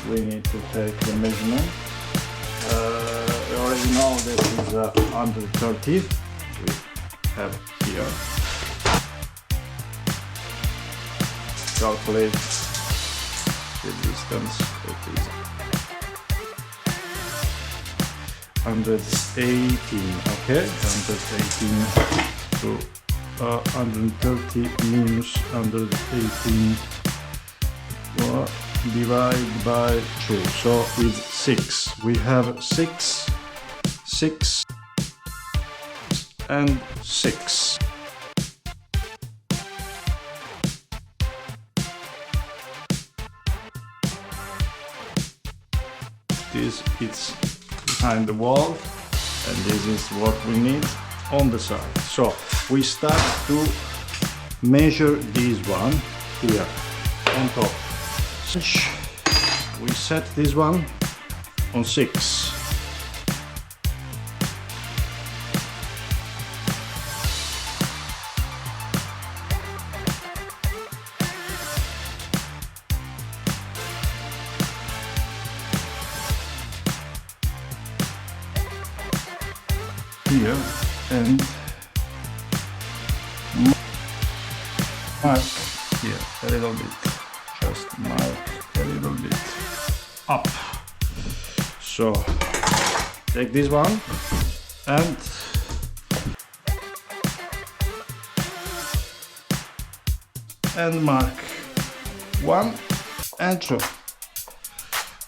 we need to take the measurement. We already know this is 130. We have here. Calculate the distance. It is 118. Okay, 118 to 130 minus 118. Divide by 2, so it's 6. We have 6, 6, and 6. This is behind the wall, and this is what we need on the side. So we start to measure this one here on top. We set this one on 6. Here and mark here a little bit. Just mark a little bit up. So take this one and mark 1 and 2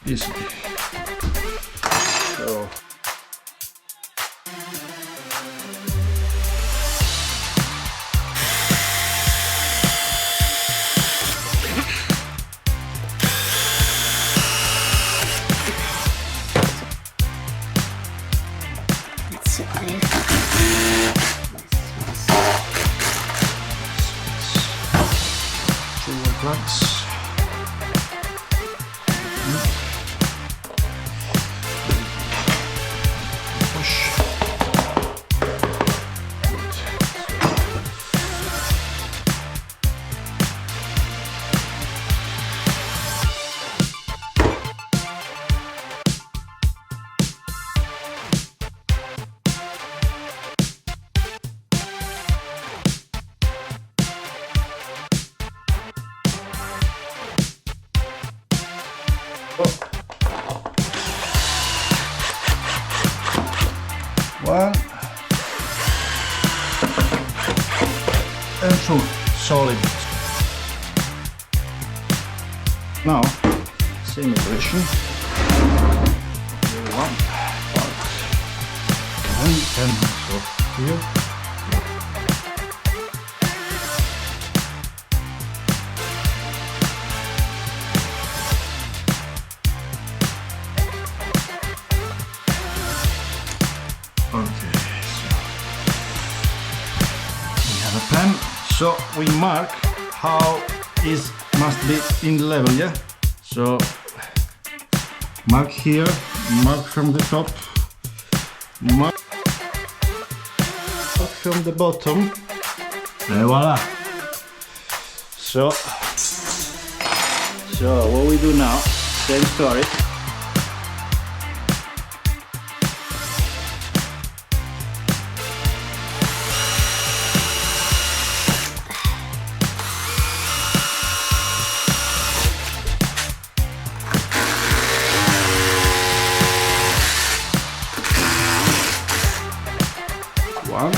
easily. So plugs. Push. One and 2 solid. Now same operation. One part and so here. Okay, so we have a pen, so we mark how is must be in level, yeah? So mark here, mark from the top, mark from the bottom, and voila! So what we do now, same story. One.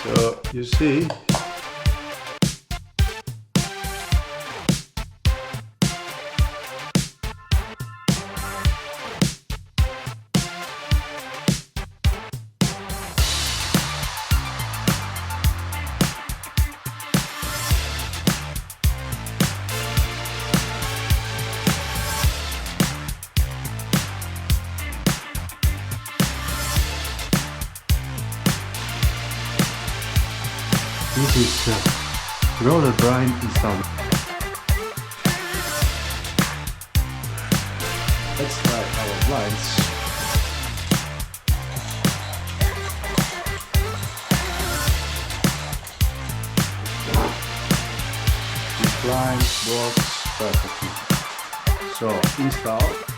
So you see, this is roller grind installed. Let's try our blinds. This blind works perfectly. So install.